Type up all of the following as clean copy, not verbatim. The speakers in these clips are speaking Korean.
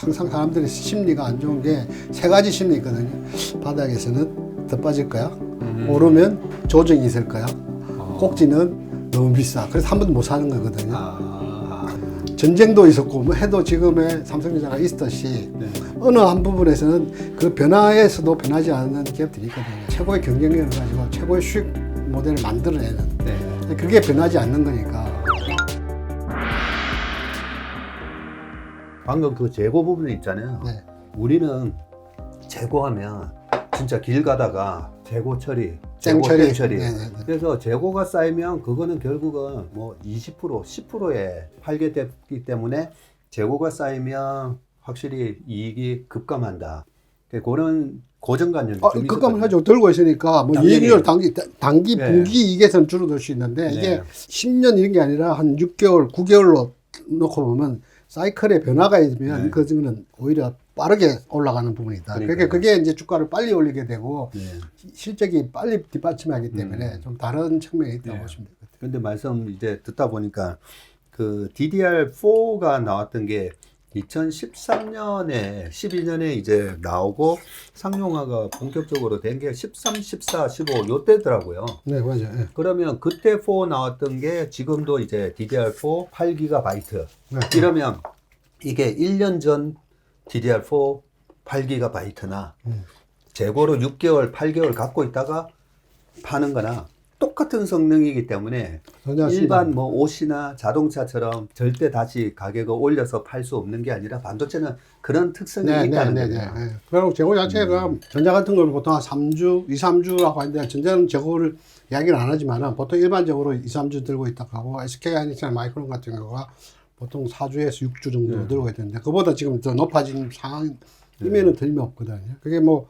항상 사람들의 심리가 안 좋은 게 세 가지 심리 있거든요. 바닥에서는 더 빠질까요? 오르면 조정이 있을까요? 꼭지는 너무 비싸. 그래서 한 번도 못 사는 거거든요. 전쟁도 있었고 뭐 해도 지금의 삼성전자가 있었듯이 어느 한 부분에서는 그 변화에서도 변하지 않는 기업들이 있거든요. 최고의 경쟁력을 가지고 최고의 수익 모델을 만들어내는 그게 변하지 않는 거니까. 방금 그 재고 부분 있잖아요. 네. 우리는 재고하면 진짜 길 가다가 재고 처리, 재고 땡처리. 땡처리. 네네네. 그래서 재고가 쌓이면 그거는 결국은 뭐 20%, 10%에 팔게 되기 때문에 재고가 쌓이면 확실히 이익이 급감한다. 그런 고정관념이 좀 급감을 있었거든요. 하죠. 들고 있으니까 뭐 당연히. 이익률 단기 네. 분기 이익에서는 줄어들 수 있는데 이게 네. 10년 이런 게 아니라 한 6개월, 9개월로 놓고 보면 사이클의 변화가 있으면 네. 그거는 오히려 빠르게 올라가는 부분이다. 그러니까요. 그러니까 그게 이제 주가를 빨리 올리게 되고 네. 실적이 빨리 뒷받침하기 때문에 좀 다른 측면이 있다고 네. 보시면 되거든요. 근데 말씀 이제 듣다 보니까 그 DDR4가 나왔던 게 2013년에 12년에 이제 나오고 상용화가 본격적으로 된 게 13, 14, 15 요때더라고요. 네, 맞아요. 예. 그러면 그때 4 나왔던 게 지금도 이제 DDR4 8GB. 네. 이러면 이게 1년 전 DDR4 8GB나 재고로 6개월, 8개월 갖고 있다가 파는 거나 똑같은 성능이기 때문에 전혀 일반 뭐 옷이나 자동차처럼 절대 다시 가격을 올려서 팔 수 없는 게 아니라 반도체는 그런 특성이 있다는 거예요. 그리고 재고 자체가 전자 같은 걸 보통 한 3주, 2, 3주라고 하는데 전자는 재고를 이야기를 안 하지만 보통 일반적으로 2, 3주 들고 있다고 하고 SK하이닉스나 마이크론 같은 경우가 보통 4주에서 6주 정도 들고 있는데 그보다 지금 더 높아진 상황이면은 틀림없거든요. 그게 뭐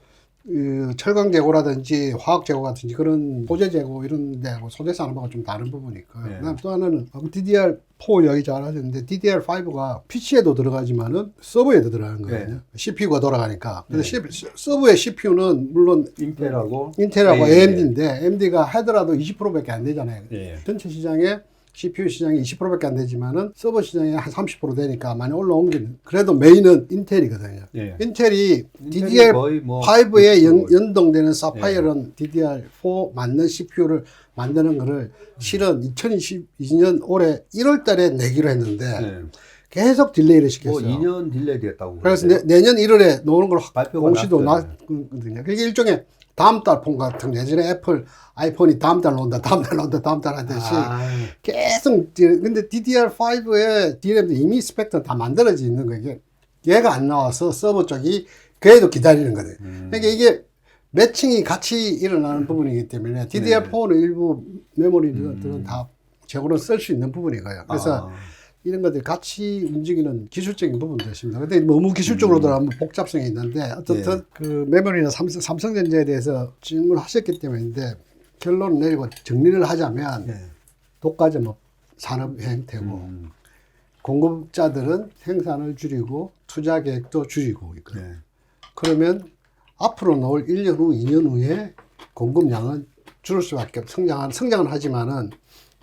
철강 재고라든지 화학 재고 같은지 그런 소재 재고 이런 데하고 소재 산업하고 좀 다른 부분이 있고요. 네. 그다음 또 하나는 DDR4 이야기 잘 하셨는데 DDR5가 PC에도 들어가지만은 서버에도 들어가는 거거든요. 네. CPU가 돌아가니까. 그래서 서버의 CPU는 물론 인텔하고 인텔하고 네. AMD인데 AMD가 하더라도 20%밖에 안 되잖아요. 네. 전체 시장에 CPU 시장이 20%밖에 안 되지만은 서버 시장이 한 30% 되니까 많이 올라온 게 그래도 메인은 인텔이거든요. 네. 인텔이 인텔이 거의 뭐 DDR5에 90% 연동되는 사파이어는 DDR4 맞는 CPU를 만드는 거를 실은 2022년 올해 1월 달에 내기로 했는데 네. 계속 딜레이를 뭐 시켰어요. 2년 딜레이 됐다고 그래서 그러는데요. 내년 1월에 나오는 걸로 발표가 공시도 났어요. 났거든요. 그게 일종의 다음 달 폰 같은 거 예전에 애플 아이폰이 다음 달 나온다, 다음 달 나온다, 다음 달 하듯이 계속 근데 DDR5의 DRAM도 이미 스펙터 다 만들어져 있는 거예요. 얘가 안 나와서 서버 쪽이 그래도 기다리는 거예요. 그러니까 이게 매칭이 같이 일어나는 부분이기 때문에 DDR4는 일부 메모리들은 다 재고로 쓸 수 있는 부분이고요. 그래서 이런 것들이 같이 움직이는 기술적인 부분도 있습니다. 근데 너무 기술적으로 들어가면 복잡성이 있는데 어떻든 그 메모리나 삼성전자에 대해서 질문하셨기 때문인데 결론을 내리고 정리를 하자면 독과점업 산업 형태고 공급자들은 생산을 줄이고 투자 계획도 줄이고 있거든요. 그러면 앞으로 나올 1년 후, 2년 후에 공급량은 줄을 수밖에 성장은 하지만은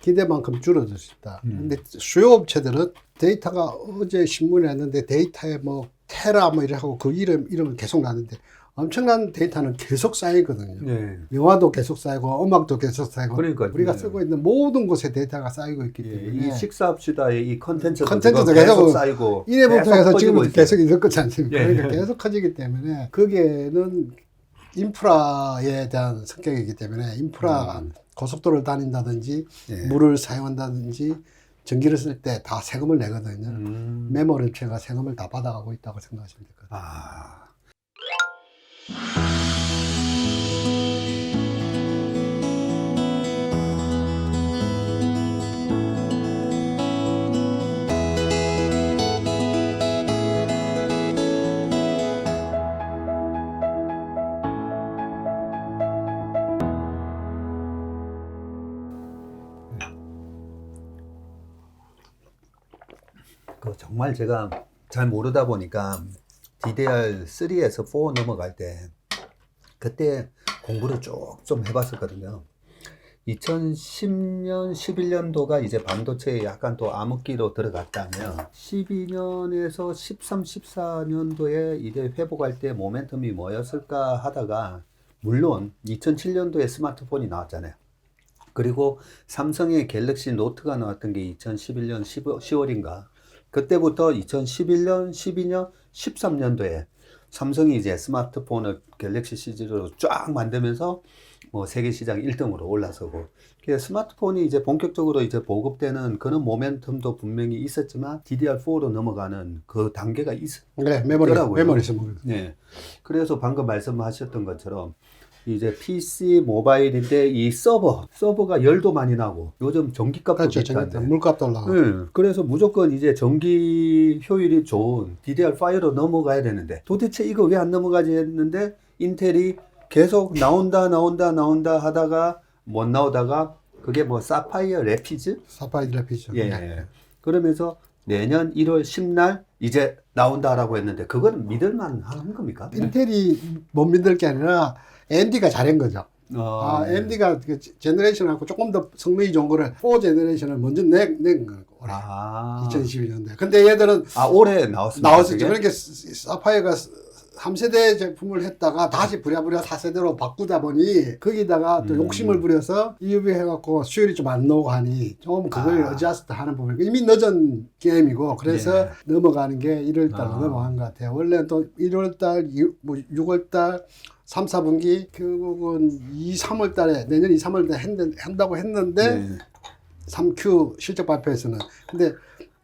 기대만큼 줄어들 수 있다. 근데 수요 업체들은 데이터가 어제 신문에 났는데 데이터에 뭐 테라 뭐 이래하고 그 이름을 계속 나는데 엄청난 데이터는 계속 쌓이거든요. 네. 영화도 계속 쌓이고 음악도 계속 쌓이고 그러니까요. 우리가 네. 쓰고 있는 모든 곳에 데이터가 쌓이고 있기 예, 때문에 이 식사합시다의 이 컨텐츠도 컨텐츠도 지금 계속 계속 쌓이고 이래부터 해서 지금부터 있어요. 계속 이럴 거지 않습니까? 예. 그러니까 계속 커지기 때문에 거기에는 인프라에 대한 성격이기 때문에 인프라 고속도로를 다닌다든지 물을 사용한다든지 전기를 쓸 때 다 세금을 내거든요. 메모리 업체가 세금을 다 받아가고 있다고 생각하시면 될 것 같아요. 그 정말 제가 잘 모르다 보니까 DDR3에서 4 넘어갈 때 그때 공부를 쭉 좀 해봤었거든요. 2010년, 11년도가 이제 반도체에 약간 또 암흑기로 들어갔다면 12년에서 13, 14년도에 이제 회복할 때 모멘텀이 뭐였을까 하다가 물론 2007년도에 스마트폰이 나왔잖아요. 그리고 삼성의 갤럭시 노트가 나왔던 게 2011년 10월인가. 그때부터 2011년, 12년, 13년도에 삼성이 이제 스마트폰을 갤럭시 시리즈로 쫙 만들면서 뭐 세계 시장 1등으로 올라서고. 그래서 스마트폰이 이제 본격적으로 이제 보급되는 그런 모멘텀도 분명히 있었지만 DDR4로 넘어가는 그 단계가 그래, 있더라고요. 메모리 쓰면. 네. 그래서 방금 말씀하셨던 것처럼 이제 PC 모바일인데 이 서버가 열도 많이 나고 요즘 전기값도 그렇죠. 비싼데. 물값도 올라가고. 네. 그래서 무조건 이제 전기 효율이 좋은 DDR5로 넘어가야 되는데 도대체 이거 왜 안 넘어가지 했는데 인텔이 계속 나온다 하다가 못 나오다가 그게 뭐 사파이어 래피즈? 사파이어 래피즈. 예. 네. 그러면서 내년 1월 10날 이제 나온다라고 했는데 그거는 믿을만 한 겁니까? 인텔이 못 믿을 게 아니라 AMD가 잘한 거죠. 네. AMD가 그 제너레이션하고 조금 더 성능이 좋은 거를 4 제너레이션을 먼저 낸 거고 올해 2022년도에. 근데 얘들은 올해 나왔습니다. 나왔었죠. 그러니까 사파이어가 3세대 제품을 했다가 다시 부랴부랴 4세대로 바꾸다 보니 거기다가 또 욕심을 부려서 EUV 해갖고 수율이 좀 안 나오고 하니 좀 그걸 어지아스트 하는 부분이 이미 늦은 게임이고 그래서 넘어가는 게 1월달로 넘어간 것 같아요. 원래 또 1월달, 6월달 3, 4분기 결국은 2, 3월 달에 내년 2, 3월 달에 한다고 했는데 3Q 실적 발표에서는 근데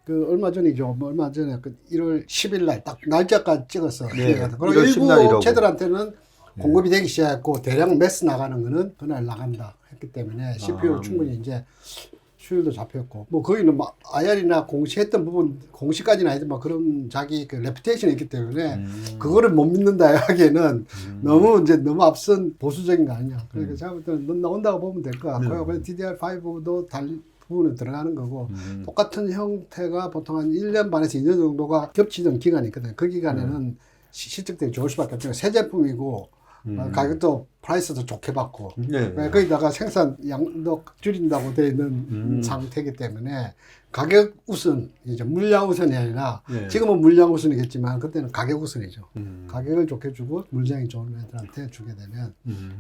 그 얼마 전이죠. 뭐 얼마 전에 그 1월 10일 날 딱 날짜까지 찍었어. 그리고 일부 업체들한테는 공급이 되기 시작했고 대량 매스 나가는 거는 그날 나간다 했기 때문에 CPU 충분히 이제 수율도 잡혔고 뭐 거기는 막 IR이나 공시했던 부분 공시까지는 아니지만 그런 자기 그 레퓨테이션이 있기 때문에 그거를 못 믿는다 하기에는 너무 이제 너무 앞선 보수적인 거 아니냐. 그러니까 제가 볼 때는 나온다고 보면 될 것 같고요. 그래서 DDR5도 부분은 들어가는 거고 똑같은 형태가 보통 한 1년 반에서 2년 정도가 겹치던 기간이 있거든요. 그 기간에는 실적들이 좋을 수밖에 없죠. 새 제품이고 가격도 프라이스도 좋게 받고 거기다가 생산 양도 줄인다고 되어 있는 상태이기 때문에 가격 우선 이제 물량 우선이 아니라 지금은 물량 우선이겠지만 그때는 가격 우선이죠. 가격을 좋게 주고 물량이 좋은 애들한테 주게 되면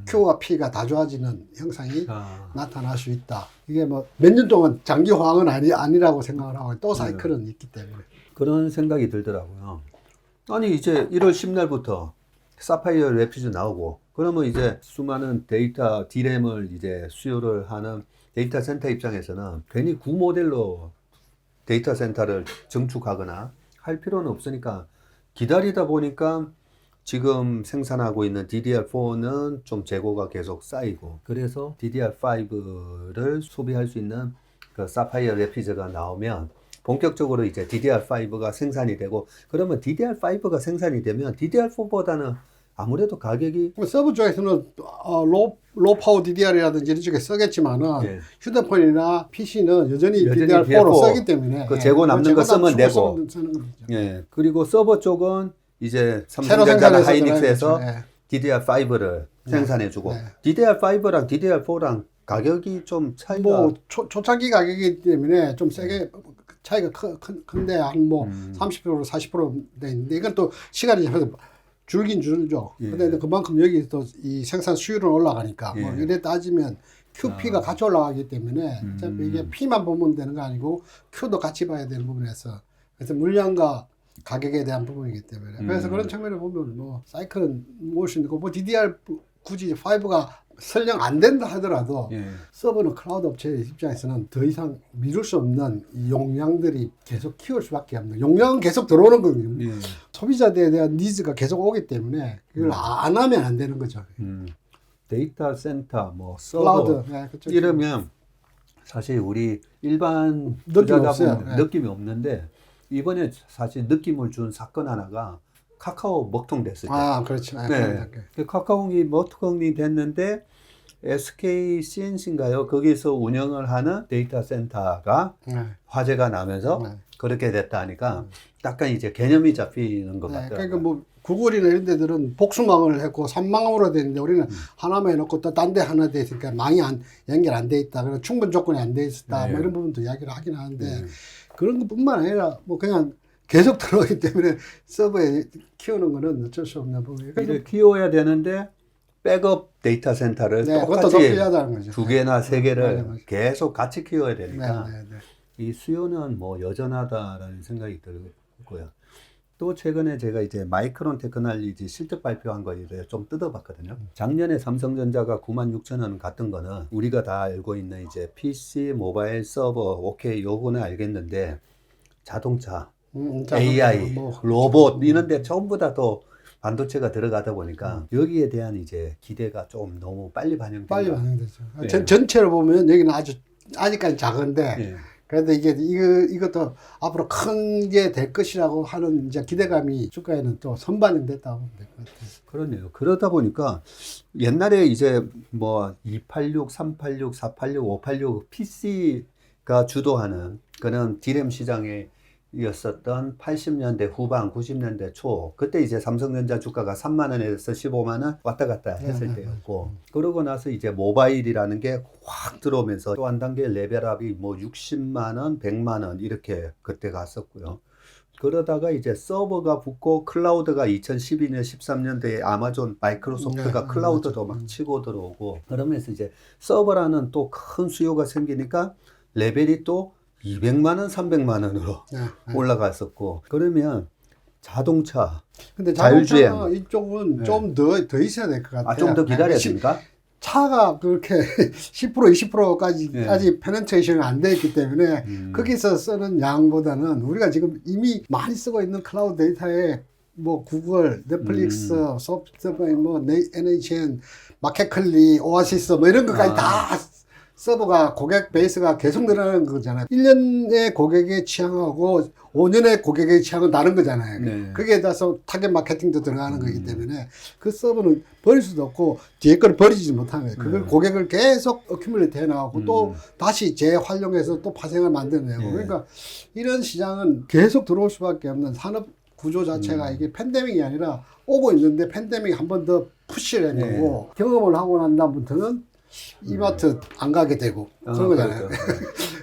Q와 P가 다 좋아지는 형상이 나타날 수 있다. 이게 뭐 몇 년 동안 장기 호황은 아니라고 생각을 하고 또 사이클은 있기 때문에 그런 생각이 들더라고요. 아니 이제 1월 10날부터 사파이어 래피즈 나오고 그러면 이제 수많은 데이터 D램을 이제 수요를 하는 데이터 센터 입장에서는 괜히 구모델로 데이터 센터를 증축하거나 할 필요는 없으니까 기다리다 보니까 지금 생산하고 있는 DDR4는 좀 재고가 계속 쌓이고 그래서 DDR5를 소비할 수 있는 그 사파이어 래피즈가 나오면 본격적으로 이제 DDR5가 생산이 되고 그러면 DDR5가 생산이 되면 DDR4보다는 아무래도 가격이 서버 쪽에서는 로우 파워 DDR이라든지 이런 쪽에 쓰겠지만은 휴대폰이나 PC는 여전히 DDR4로 쓰기 때문에 그 재고 남는 거 쓰면 되고 그리고 서버 쪽은 이제 삼성전자나 하이닉스에서 DDR5를 생산해주고 DDR5랑 DDR4랑 가격이 좀 차이가 뭐 초창기 가격이기 때문에 좀 세게 차이가 큰데 한 뭐 30% 40%돼 있는데 이건 또 시간이 잡혀서 줄긴 줄죠. 근데 그만큼 여기 또 이 생산 수율은 올라가니까 뭐 이래 따지면 QP가 같이 올라가기 때문에 어차피 이게 P만 보면 되는 거 아니고 Q도 같이 봐야 되는 부분에서 그래서 물량과 가격에 대한 부분이기 때문에 그래서 그런 측면을 보면 뭐 사이클은 무엇이 있고 뭐 DDR 굳이 5가 설령 안 된다 하더라도 서버는 클라우드 업체 입장에서는 더 이상 미룰 수 없는 이 용량들이 계속 키울 수밖에 없는 용량은 계속 들어오는 거거든요. 소비자들에 대한 니즈가 계속 오기 때문에 이걸 안 하면 안 되는 거죠. 데이터 센터, 뭐 서버 클라우드 이러면 사실 우리 일반 투자자분 느낌이 없는데 이번에 사실 느낌을 준 사건 하나가 카카오 먹통됐을 때. 그렇죠. 네. 카카오이 먹통이 됐는데 SK CNC인가요? 거기서 운영을 하는 데이터 센터가 네. 화재가 나면서 네. 그렇게 됐다 하니까 약간 이제 개념이 잡히는 것 네, 같더라고요. 그러니까 뭐 구글이나 이런 데들은 복수망을 했고 3망으로 되는데 우리는 하나만 해놓고 또 딴 데 하나 돼 있으니까 망이 연결 안 돼 있다. 그리고 충분 조건이 안 돼 있었다. 네. 뭐 이런 부분도 이야기를 하긴 하는데 네. 그런 것뿐만 아니라 뭐 그냥 계속 들어오기 때문에 서버에 키우는 거는 어쩔 수 없는 부분이에요. 이제 키워야 되는데 백업 데이터 센터를 네, 그것도 똑같이 필요하다는 거죠. 두 개나 세 개를 맞아. 계속 같이 키워야 되니까 네, 네, 네. 이 수요는 뭐 여전하다라는 생각이 들고요. 또 최근에 제가 이제 마이크론 테크놀로지 실적 발표한 거에 대해 좀 뜯어봤거든요. 작년에 삼성전자가 96,000원 갔던 거는 우리가 다 알고 있는 이제 PC, 모바일 서버, 오케이, 요거는 알겠는데 자동차, AI, 뭐, 로봇 이런 데 전부 다 또 반도체가 들어가다 보니까 여기에 대한 이제 기대가 좀 너무 빨리 빨리 반영된다. 반영되죠. 네. 전체로 보면 여기는 아직까지 작은데 예. 그래도 이것도 앞으로 큰 게 될 것이라고 하는 이제 기대감이 주가에는 또 선반영됐다고 보면 될 것 같아요. 그러네요. 그러다 보니까 옛날에 이제 뭐 286, 386, 486, 586 PC가 주도하는 그런 디램 시장에 이었었던 80년대 후반, 90년대 초 그때 이제 삼성전자 주가가 3만 원에서 15만 원 왔다 갔다 했을 때였고 그러고 나서 이제 모바일이라는 게 확 들어오면서 또 한 단계 레벨업이 뭐 60만 원, 100만 원 이렇게 그때 갔었고요. 그러다가 이제 서버가 붙고 클라우드가 2012년, 13년도에 아마존, 마이크로소프트가 네, 클라우드도 막 치고 들어오고 그러면서 이제 서버라는 또 큰 수요가 생기니까 레벨이 또 200만 원, 300만 원으로 올라갔었고 그러면 자동차, 근데 자율주행. 자동차 이쪽은 네. 좀 더 있어야 될 것 같아요. 좀 더 기다려야 됩니까? 차가 그렇게 10%, 20%까지 네. 아직 페네트레이션이 안 돼 있기 때문에 거기서 쓰는 양보다는 우리가 지금 이미 많이 쓰고 있는 클라우드 데이터에 뭐 구글, 넷플릭스, 소프트웨어, 뭐 NHN, 마켓컬리, 오아시스 뭐 이런 것까지 다 서버가 고객 베이스가 계속 늘어나는 거잖아요. 1년의 고객의 취향하고 5년의 고객의 취향은 다른 거잖아요. 네. 거기에 따라서 타겟 마케팅도 들어가는 거기 때문에 그 서버는 버릴 수도 없고 뒤에 걸 버리지 못하는 거예요. 그걸 고객을 계속 어큐뮬레이트 해나가고 또 다시 재활용해서 또 파생을 만들어내고 그러니까 이런 시장은 계속 들어올 수밖에 없는 산업 구조 자체가 이게 팬데믹이 아니라 오고 있는데 팬데믹이 한 번 더 푸시를 한 거고 경험을 하고 난 다음부터는 이마트 안 가게 되고 그런 거잖아요. 그러니까.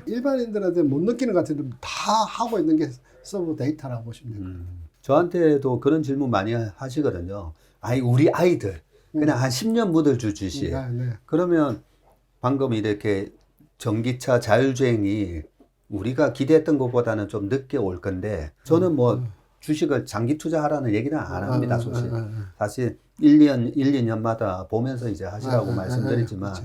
일반인들한테 못 느끼는 것 같은데 다 하고 있는 게 서버 데이터라고 보시면 돼요. 저한테도 그런 질문 많이 하시거든요. 아니 우리 아이들 그냥 한 10년 묻을 주듯이 네. 그러면 방금 이렇게 전기차 자율주행이 우리가 기대했던 것보다는 좀 늦게 올 건데 저는 뭐 주식을 장기 투자하라는 얘기는 안 합니다. 사실 1, 2년마다 보면서 이제 하시라고 말씀드리지만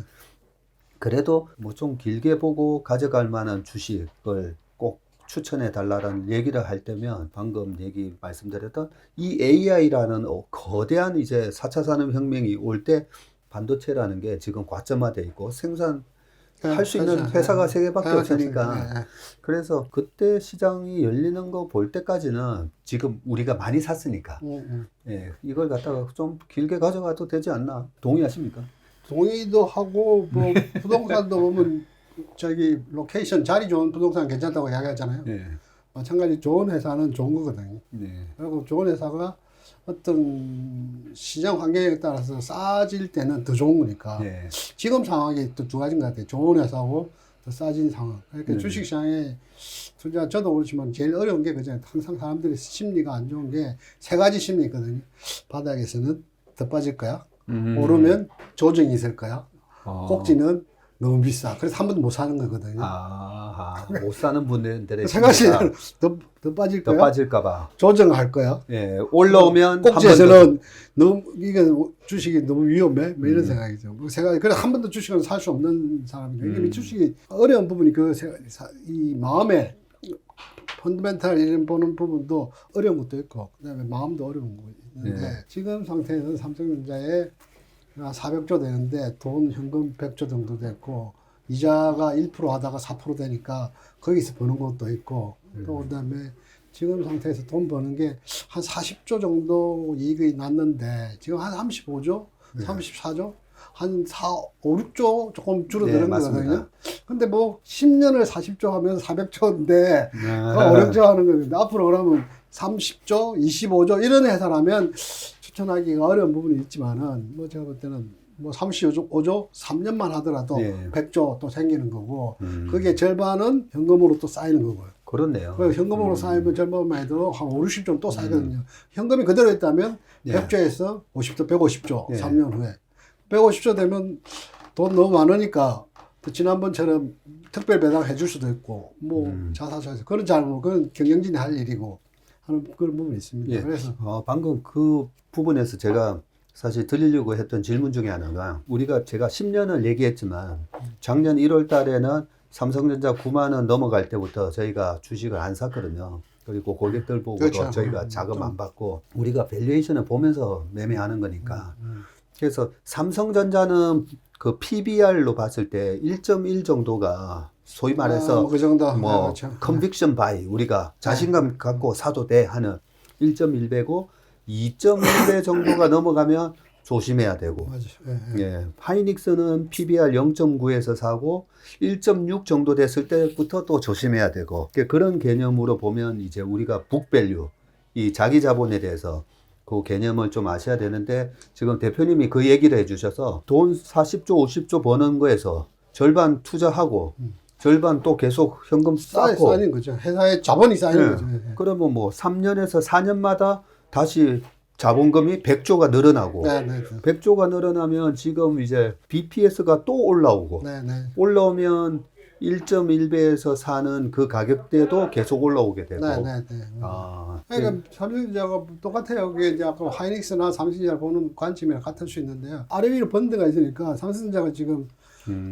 그래도 뭐 좀 길게 보고 가져갈 만한 주식을 꼭 추천해 달라는 얘기를 할 때면 방금 얘기 말씀드렸던 이 AI라는 거대한 이제 4차 산업혁명이 올 때 반도체라는 게 지금 과점화돼 있고 생산할 수 있는 회사가 3개밖에 없으니까 그래서 그때 시장이 열리는 거 볼 때까지는 지금 우리가 많이 샀으니까 예, 이걸 갖다가 좀 길게 가져가도 되지 않나 동의하십니까? 동의도 하고 뭐 부동산도 보면 저기 로케이션 자리 좋은 부동산 괜찮다고 이야기하잖아요. 마찬가지 좋은 회사는 좋은 거거든요. 그리고 좋은 회사가 어떤 시장 환경에 따라서 싸질 때는 더 좋은 거니까 지금 상황이 또 두 가지인 것 같아요. 좋은 회사고 더 싸진 상황. 그러니까 주식시장에 투자 저도 그렇지만 제일 어려운 게 그잖아요. 항상 사람들이 심리가 안 좋은 게 세 가지 심리 있거든요. 바닥에서는 더 빠질 거야. 오르면 조정이 있을 거야. 꼭지는 너무 비싸. 그래서 한 번도 못 사는 거거든요. 못 사는 분들의 세 가지는 더 빠질 더 거야. 빠질까봐. 조정할 거야. 예, 올라오면 꼭지에서는 너무 이게 주식이 너무 위험해. 뭐 이런 생각이죠. 뭐 세 가지. 그래서 한 번도 주식을 살 수 없는 사람이니까 이게 주식이 어려운 부분이 이 마음에 펀더멘탈 이런 보는 부분도 어려운 것도 있고 그다음에 마음도 어려운 거 있는데 지금 상태에서 삼성전자에 400조 되는데 돈 현금 100조 정도 됐고 이자가 1% 하다가 4% 되니까 거기서 버는 것도 있고 또 그다음에 지금 상태에서 돈 버는 게 한 40조 정도 이익이 났는데 지금 한 35조, 34조 한 4, 5, 6조 조금 줄어드는 네, 맞습니다. 거거든요. 근데 뭐 10년을 40조 하면 400조인데 그 아. 500조 하는 겁니다. 앞으로 그러면 30조, 25조 이런 회사라면 추천하기가 어려운 부분이 있지만은 뭐 제가 볼 때는 뭐 35조 3년만 하더라도 네. 100조 또 생기는 거고 그게 절반은 현금으로 또 쌓이는 거고요. 그렇네요. 그 현금으로 쌓이면 절반만 해도 한 5, 60조 또 쌓이거든요. 현금이 그대로 있다면 네. 100조에서 50조, 150조 네. 3년 후에 150조 되면 돈 너무 많으니까 또 지난번처럼 특별 배당 해줄 수도 있고 뭐 자사주에서 그건 잘 그건 경영진이 할 일이고 하는 그런 부분이 있습니다. 예. 그래서 방금 그 부분에서 제가 사실 드리려고 했던 질문 중에 하나가 제가 10년을 얘기했지만 작년 1월 달에는 삼성전자 9만 원 넘어갈 때부터 저희가 주식을 안 샀거든요. 그리고 고객들 보고도 그렇죠. 저희가 자금 안 받고 우리가 밸류에이션을 보면서 매매하는 거니까. 그래서 삼성전자는 그 PBR로 봤을 때 1.1 정도가 소위 말해서 뭐 그 정도 뭐 그렇죠. 컨빅션 바이 우리가 자신감 갖고 사도 돼 하는 1.1배고 2.1배 정도가 넘어가면 조심해야 되고 맞아요. 예, 예. 예, 하이닉스는 PBR 0.9에서 사고 1.6 정도 됐을 때부터 또 조심해야 되고 그런 개념으로 보면 이제 우리가 북밸류 이 자기 자본에 대해서 그 개념을 좀 아셔야 되는데 지금 대표님이 그 얘기를 해주셔서 돈 40조 50조 버는 거에서 절반 투자하고 절반 또 계속 현금 쌓고 쌓이는 거죠. 회사에 자본이 쌓이는 예. 거죠. 예, 예. 그러면 뭐 3년에서 4년마다 다시 자본금이 100조가 늘어나고 네, 네, 100조가 늘어나면 지금 이제 BPS가 또 올라오고 네, 네. 올라오면 1.1배에서 사는 그 가격대도 계속 올라오게 되고 네, 네, 네. 아, 그러니까 삼성전자가 똑같아요. 그게 이제 아까 하이닉스나 삼성전자 보는 관점이랑 같을 수 있는데요. 아래 위로 펀드가 있으니까 삼성전자가 지금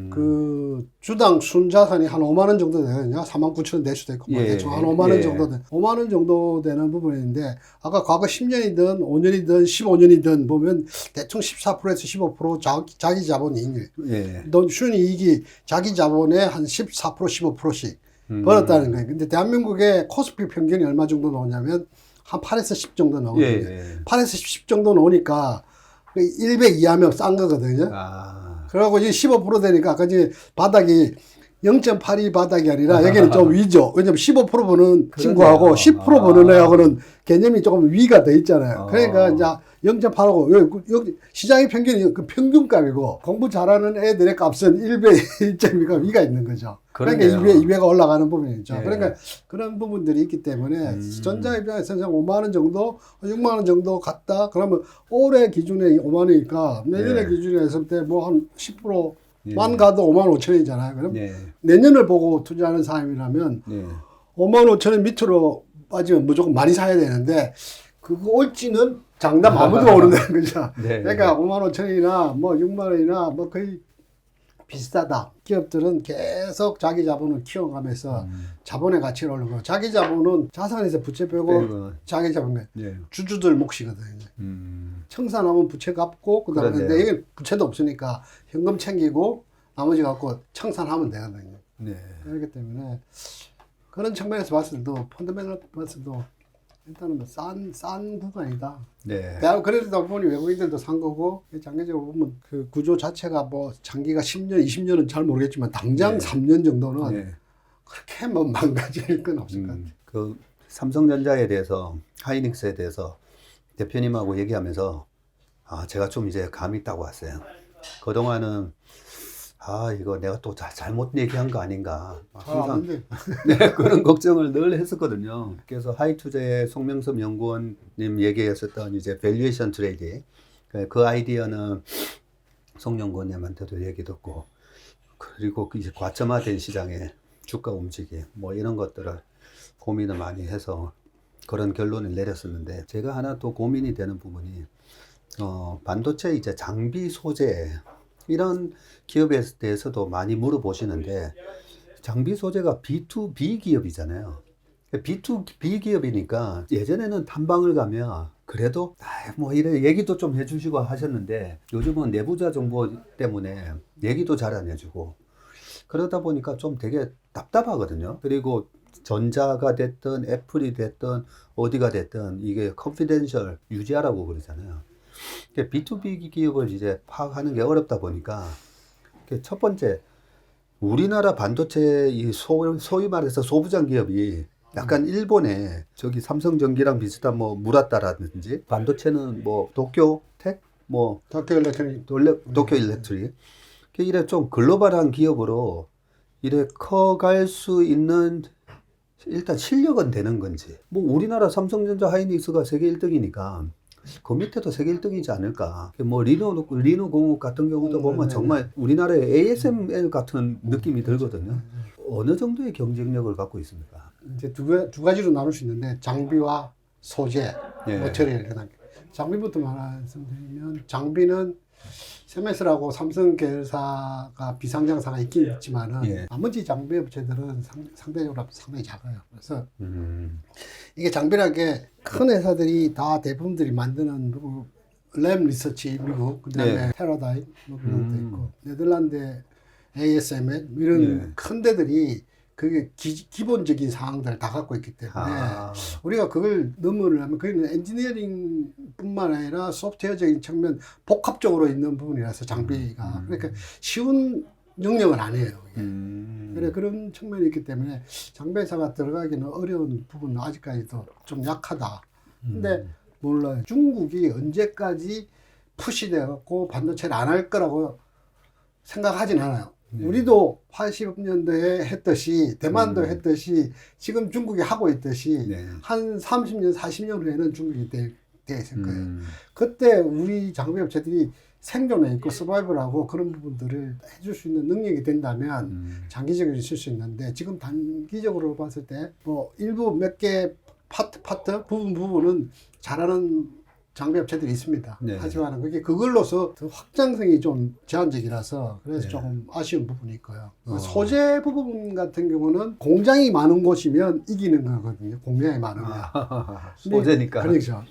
그 주당 순자산이 한 5만 원 정도 되거든요. 49,000원 낼 수도 있고, 예, 대충 한 5만 원 예. 정도 5만 원 정도 되는 부분인데, 아까 과거 10년이든 5년이든 15년이든 보면 대충 14%에서 15% 자기 자본이 예. 넌 순이익이 자기 자본의 한 14% 15%씩 벌었다는 거예요. 근데 대한민국의 코스피 평균이 얼마 정도 나오냐면 한 8에서 10 정도 나오거든요. 예. 8에서 10 정도 나오니까 100 이하면 싼 거거든요. 아, 그러고 이제 15% 되니까 아까 이제 바닥이 0.82 바닥이 아니라 여기는 좀 위죠. 왜냐면 15% 버는 친구하고 10% 버는 애하고는 개념이 조금 위가 돼 있잖아요. 그러니까 이제 0.8하고 여기 시장의 평균이 그 평균값이고 공부 잘하는 애들의 값은 1배 1.2가 위가 있는 거죠. 그러니까 그러네요. 2배가 올라가는 부분이 있죠. 예. 그러니까 그런 부분들이 있기 때문에 전자 입장에서는 5만 원 정도, 6만 원 정도 갔다. 그러면 올해 기준에 5만 원이니까 내년에 예. 기준에 했을 때 뭐 한 10%만 예. 가도 5만 5천 원이잖아요. 그럼 네. 내년을 보고 투자하는 사람이라면 네. 5만 5천 원 밑으로 빠지면 무조건 많이 사야 되는데 그거 올지는 장담 아무도 모른다는 거죠. 네. 그러니까 5만 5천 원이나 뭐 6만 원이나 뭐 거의 비슷하다. 기업들은 계속 자기 자본을 키워가면서 자본의 가치를 올리고 자기 자본은 자산에서 부채 빼고 자기 자본 네. 주주들 몫이거든요. 청산하면 부채 갚고 그다음에 그러네요. 근데 이게 부채도 없으니까 현금 챙기고 나머지 갖고 청산하면 되거든요. 네. 그렇기 때문에 그런 측면에서 봤을 때도 펀더멘털 봤을 때도 일단은 뭐 싼 구간이다. 네. 그러다 보니 외국인들도 산 거고 장기적으로 보면 그 구조 자체가 뭐 장기가 10년, 20년은 잘 모르겠지만 당장 네. 3년 정도는 네. 그렇게 뭐 망가질 건 없을 것 같아요. 그 삼성전자에 대해서 하이닉스에 대해서 대표님하고 얘기하면서 제가 좀 이제 감이 있다고 왔어요. 그동안은 이거 내가 또 잘못 얘기한 거 아닌가 항상 네, 그런 걱정을 늘 했었거든요. 그래서 하이투자의 송명섭 연구원님 얘기했었던 이제 밸류에이션 트레이딩 그 아이디어는 송 연구원님한테도 얘기 듣고 그리고 이제 과점화된 시장의 주가 움직임 뭐 이런 것들을 고민을 많이 해서 그런 결론을 내렸었는데 제가 하나 또 고민이 되는 부분이 반도체 이제 장비 소재 이런 기업에 대해서도 많이 물어보시는데 장비 소재가 B2B 기업이잖아요. B2B 기업이니까 예전에는 탐방을 가면 그래도 뭐 이래 얘기도 좀 해주시고 하셨는데 요즘은 내부자 정보 때문에 얘기도 잘 안 해주고 그러다 보니까 좀 되게 답답하거든요. 그리고 전자가 됐든 애플이 됐든 어디가 됐든 이게 컨피덴셜 유지하라고 그러잖아요. B2B 기업을 이제 파악하는 게 어렵다 보니까 첫 번째 우리나라 반도체 소위 말해서 소부장 기업이 약간 일본에 저기 삼성전기랑 비슷한 뭐 무라타라든지 반도체는 뭐 도쿄텍 뭐 도쿄 일렉트로닉. 도쿄 일렉트릭 이래 좀 글로벌한 기업으로 이래 커갈 수 있는 일단 실력은 되는 건지 뭐 우리나라 삼성전자 하이닉스가 세계 1등이니까 그 밑에도 세계 1등이지 않을까. 뭐 리노공업 같은 경우도 보면 정말 우리나라의 ASML 같은 느낌이 들거든요. 어느 정도의 경쟁력을 갖고 있습니까? 이제 두 가지로 나눌 수 있는데 장비와 소재, 예. 머티리얼. 장비부터 말씀드리면 장비는 세메스라고 삼성 계열사가 비상장사가 있긴 있지만은 예. 나머지 장비 업체들은 상대적으로 상당히 작아요. 그래서 이게 장비라는 게 큰 회사들이 다 대부분들이 만드는 램 리서치 미국, 그다음에 예. 테라다임 뭐 그런 것도 있고 네덜란드 ASML 이런 예. 큰 데들이 그게 기본적인 사항들을 다 갖고 있기 때문에 우리가 그걸 넘으려면 그는 엔지니어링뿐만 아니라 소프트웨어적인 측면 복합적으로 있는 부분이라서 장비가 그러니까 쉬운 영역은 아니에요. 그래 그런 측면이 있기 때문에 장비회사가 들어가기는 어려운 부분은 아직까지도 좀 약하다. 근데 몰라요. 중국이 언제까지 푸시돼 갖고 반도체를 안 할 거라고 생각하진 않아요. 우리도 80년대에 했듯이 대만도 했듯이 지금 중국이 하고 있듯이 한 30년 40년 후에는 중국이 돼 있을 거예요. 그때 우리 장비업체들이 생존해 있고 서바이벌하고 그런 부분들을 해줄 수 있는 능력이 된다면 장기적으로 있을 수 있는데 지금 단기적으로 봤을 때 뭐 일부 몇 개 파트 부분은 잘하는 장비업체들이 있습니다. 네. 하지만 그걸로서 더 확장성이 좀 제한적이라서 그래서 조금 아쉬운 부분이 있고요. 소재 부분 같은 경우는 공장이 많은 곳이면 이기는 거거든요. 공장이 많으면. 소재니까. 그렇죠.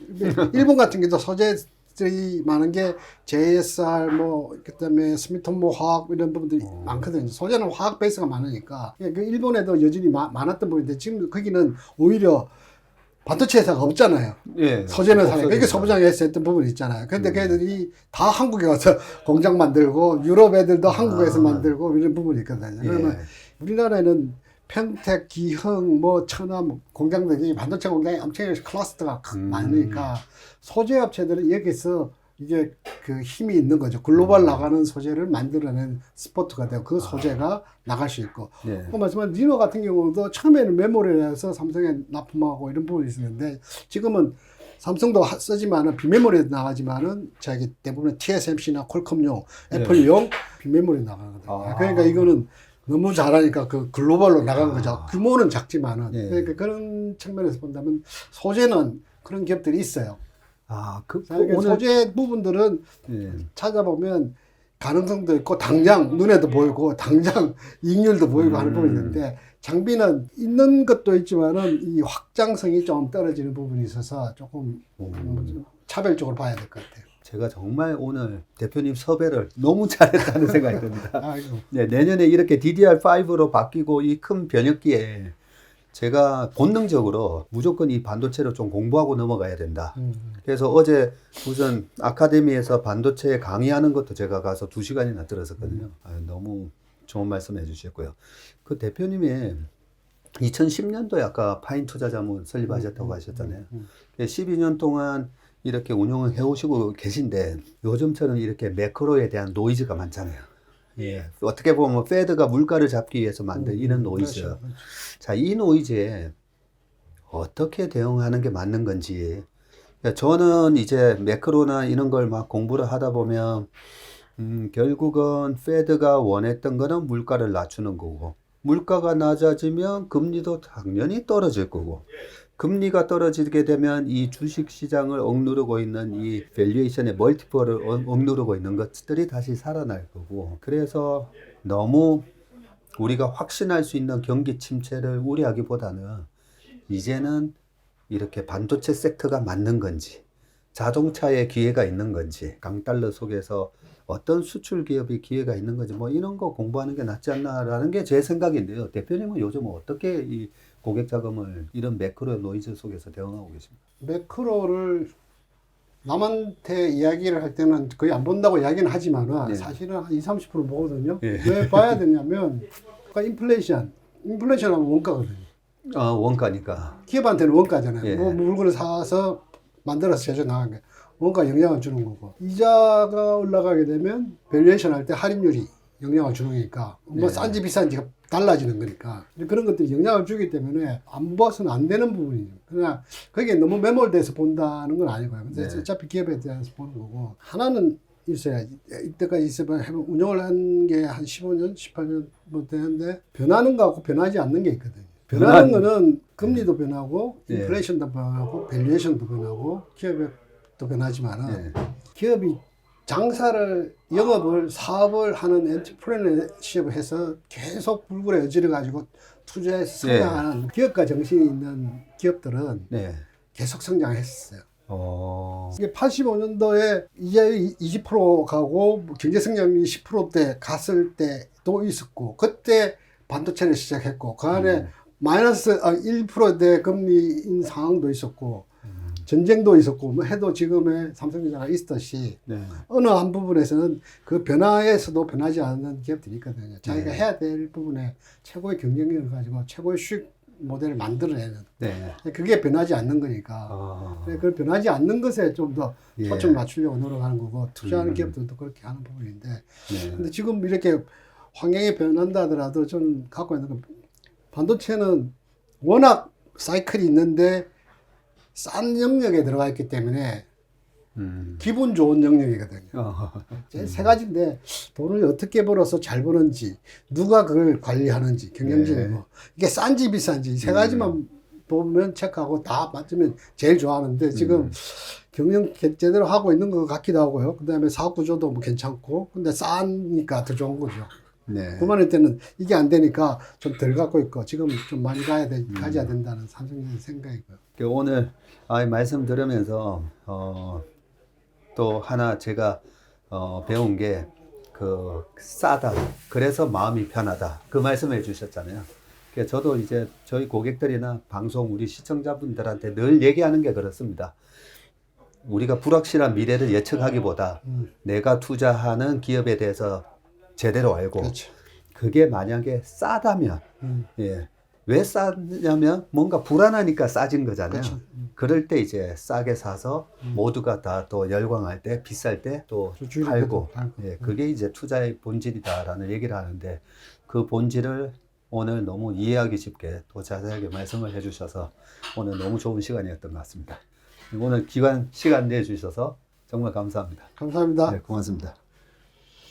일본 같은 경우도 소재들이 많은 게 JSR 뭐 그다음에 스미토모 화학 이런 부분들이 많거든요. 소재는 화학 베이스가 많으니까. 그 일본에도 여전히 많았던 부분인데 지금 거기는 오히려 반도체 회사가 없잖아요. 예. 소재는 사니까. 그게 소부장에서 했던 부분이 있잖아요. 근데 걔들이 다 한국에 와서 공장 만들고, 유럽 애들도 한국에서 만들고, 이런 부분이 있거든요. 그러면 우리나라에는 평택, 기흥, 뭐, 천암 공장들이 반도체 공장이 엄청 클러스터가 많으니까, 소재 업체들은 여기서 이게 그 힘이 있는 거죠. 글로벌 나가는 소재를 만들어낸 스포트가 되고 그 소재가 나갈 수 있고. 그 말씀한 리노 같은 경우도 처음에는 메모리에서 삼성에 납품하고 이런 부분이 있었는데 지금은 삼성도 쓰지만은 비메모리에 나가지만은 저기 대부분 TSMC나 퀄컴용, 애플용 비메모리 나가거든요. 그러니까 이거는 너무 잘하니까 그 글로벌로 나간 거죠. 규모는 작지만은. 그러니까 그런 측면에서 본다면 소재는 그런 기업들이 있어요. 그러니까 오늘 소재 부분들은 찾아보면 가능성도 있고 당장 눈에도 보이고 당장 이익률도 보이고 하는 부분이 있는데 장비는 있는 것도 있지만은 이 확장성이 좀 떨어지는 부분이 있어서 조금 차별적으로 봐야 될 것 같아요. 제가 정말 오늘 대표님 섭외를 너무 잘했다는 생각이 듭니다. 네, 내년에 이렇게 DDR5로 바뀌고 이 큰 변혁기에 제가 본능적으로 무조건 이 반도체를 좀 공부하고 넘어가야 된다. 그래서 어제 무슨 아카데미에서 반도체 강의하는 것도 제가 가서 2시간이나 들었었거든요. 너무 좋은 말씀 해주셨고요. 그 대표님이 2010년도에 아까 파인 투자자문 설립하셨다고 하셨잖아요. 12년 동안 이렇게 운영을 해오시고 계신데 요즘처럼 이렇게 매크로에 대한 노이즈가 많잖아요. 어떻게 보면 페드가 물가를 잡기 위해서 만든 이런 노이즈. 그렇죠. 자, 이 노이즈에 어떻게 대응하는 게 맞는 건지. 저는 이제 매크로나 이런 걸 막 공부를 하다 보면 결국은 페드가 원했던 거는 물가를 낮추는 거고 물가가 낮아지면 금리도 당연히 떨어질 거고 금리가 떨어지게 되면 이 주식 시장을 억누르고 있는 이 밸류에이션의 멀티플을 억누르고 있는 것들이 다시 살아날 거고 그래서 너무 우리가 확신할 수 있는 경기 침체를 우려하기보다는 이제는 이렇게 반도체 섹터가 맞는 건지 자동차에 기회가 있는 건지 강달러 속에서 어떤 수출 기업이 기회가 있는 건지 뭐 이런 거 공부하는 게 낫지 않나라는 게 제 생각인데요. 대표님은 요즘 어떻게 이 고객 자금을 이런 매크로 노이즈 속에서 대응하고 계십니까? 매크로를 남한테 이야기를 할 때는 거의 안 본다고 이야기는 하지만은 예. 사실은 한 20, 30% 보거든요. 예. 왜 봐야 되냐면 그러니까 인플레이션 하면 원가거든요. 원가니까. 기업한테는 원가잖아요. 예. 뭐 물건을 사서 만들어서 제조 나간 게 원가 영향을 주는 거고, 이자가 올라가게 되면 밸류에이션 할 때 할인율이 영향을 주는 거니까 뭐 네. 싼지 비싼지가 달라지는 거니까 그런 것들이 영향을 주기 때문에 안 봐서는 안 되는 부분이죠. 그러나 그게 너무 매몰돼서 본다는 건 아니고요. 근데 네. 어차피 기업에 대해서 보는 거고, 하나는 있어야지. 이때까지 운영을 한 게 한 15년, 18년 뭐 되는데 변하는 거하고 변하지 않는 게 있거든요. 변하는 거는 금리도 변하고 네. 인플레이션도 변하고 밸류에이션도 변하고 기업도 변하지만은 예. 기업이 영업을, 사업을 하는 엔터프레너십을 해서 계속 불굴에 어지러 가지고 투자해서 성장하는 기업가 정신이 있는 기업들은 네. 계속 성장했어요. 어. 이게 85년도에 이자율이 20% 가고 뭐 경제 성장률이 10%대 갔을 때도 있었고, 그때 반도체를 시작했고, 그 안에 마이너스 1%대 금리인 상황도 있었고, 전쟁도 있었고, 뭐 해도 지금의 삼성전자가 있듯이 네. 어느 한 부분에서는 그 변화에서도 변하지 않는 기업들이 있거든요. 자기가 네. 해야 될 부분에 최고의 경쟁력을 가지고 최고의 수익 모델을 만들어내는, 네. 그게 변하지 않는 거니까. 그걸 변하지 않는 것에 좀 더 예. 초점 맞추려고 노력하는 거고, 투자하는 기업들도 그렇게 하는 부분인데, 네. 근데 지금 이렇게 환경이 변한다 하더라도 저는 갖고 있는 건, 반도체는 워낙 사이클이 있는데 싼 영역에 들어가 있기 때문에 기분 좋은 영역이거든요. 세 가지인데, 돈을 어떻게 벌어서 잘 버는지, 누가 그걸 관리하는지, 경영진이 뭐, 이게 싼지 비싼지 세 가지만 보면 체크하고 다 맞으면 제일 좋아하는데, 지금 경영 제대로 하고 있는 것 같기도 하고요. 그 다음에 사업 구조도 뭐 괜찮고, 근데 싸니까 더 좋은 거죠. 네. 그만할 때는 이게 안 되니까 좀 덜 갖고 있고, 지금 좀 많이 가져야 된다는 삼성의 생각이고요. 오늘 말씀 들으면서 또 하나 제가 배운 게 싸다. 그래서 마음이 편하다. 그 말씀을 해주셨잖아요. 그러니까 저도 이제 저희 고객들이나 방송 우리 시청자분들한테 늘 얘기하는 게 그렇습니다. 우리가 불확실한 미래를 예측하기보다 내가 투자하는 기업에 대해서 제대로 알고, 그렇죠. 그게 만약에 싸다면, 예. 왜 싸냐면 뭔가 불안하니까 싸진 거잖아요. 그렇죠. 그럴 때 이제 싸게 사서 모두가 다 또 열광할 때, 비쌀 때 또 팔고, 예. 그게 이제 투자의 본질이다라는 얘기를 하는데, 그 본질을 오늘 너무 이해하기 쉽게 또 자세하게 말씀을 해주셔서 오늘 너무 좋은 시간이었던 것 같습니다. 오늘 시간 내주셔서 정말 감사합니다. 감사합니다. 네, 고맙습니다.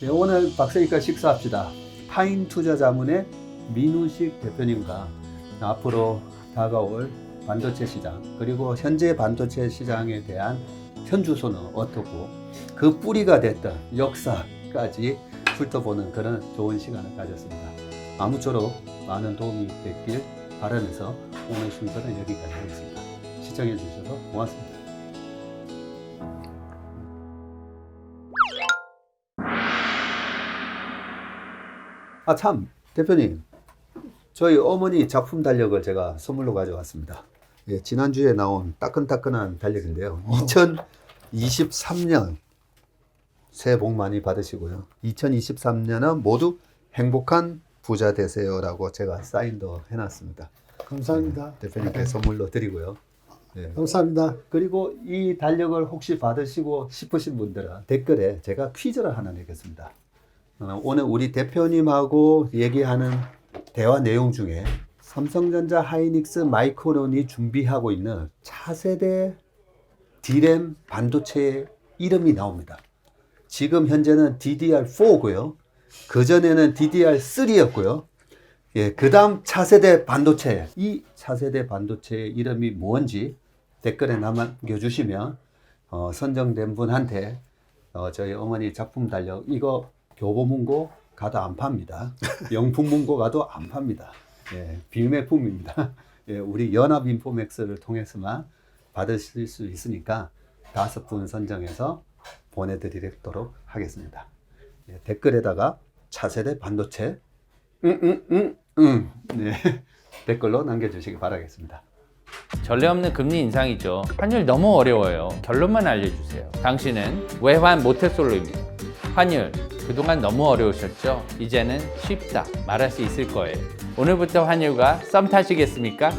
네, 오늘 박사님과 식사합시다. 파인 투자자문의 민우식 대표님과 앞으로 다가올 반도체 시장, 그리고 현재 반도체 시장에 대한 현주소는 어떻고 그 뿌리가 됐던 역사까지 훑어보는 그런 좋은 시간을 가졌습니다. 아무쪼록 많은 도움이 됐길 바라면서 오늘 순서는 여기까지 하겠습니다. 시청해 주셔서 고맙습니다. 참, 대표님, 저희 어머니 작품 달력을 제가 선물로 가져왔습니다. 예, 지난주에 나온 따끈따끈한 달력인데요. 2023년 새해 복 많이 받으시고요. 2023년은 모두 행복한 부자 되세요라고 제가 사인도 해놨습니다. 감사합니다. 대표님께 선물로 드리고요. 예. 감사합니다. 그리고 이 달력을 혹시 받으시고 싶으신 분들은 댓글에 제가 퀴즈를 하나 내겠습니다. 오늘 우리 대표님하고 얘기하는 대화 내용 중에 삼성전자 하이닉스 마이크론이 준비하고 있는 차세대 D램 반도체의 이름이 나옵니다. 지금 현재는 DDR4고요. 그전에는 DDR3였고요. 예, 그 다음 차세대 반도체, 이 차세대 반도체의 이름이 뭔지 댓글에 남겨주시면 선정된 분한테 저희 어머니 작품 달력, 이거 교보문고 가도 안 팝니다. 영풍문고 가도 안 팝니다. 예, 비매품입니다. 예, 우리 연합인포맥스를 통해서만 받으실 수 있으니까 5분 선정해서 보내드리도록 하겠습니다. 예, 댓글에다가 차세대 반도체 네, 댓글로 남겨주시기 바라겠습니다. 전례 없는 금리 인상이죠. 환율 너무 어려워요. 결론만 알려주세요. 당신은 외환 모태솔로입니다. 환율 그동안 너무 어려우셨죠? 이제는 쉽다 말할 수 있을 거예요. 오늘부터 환율과 썸 타시겠습니까?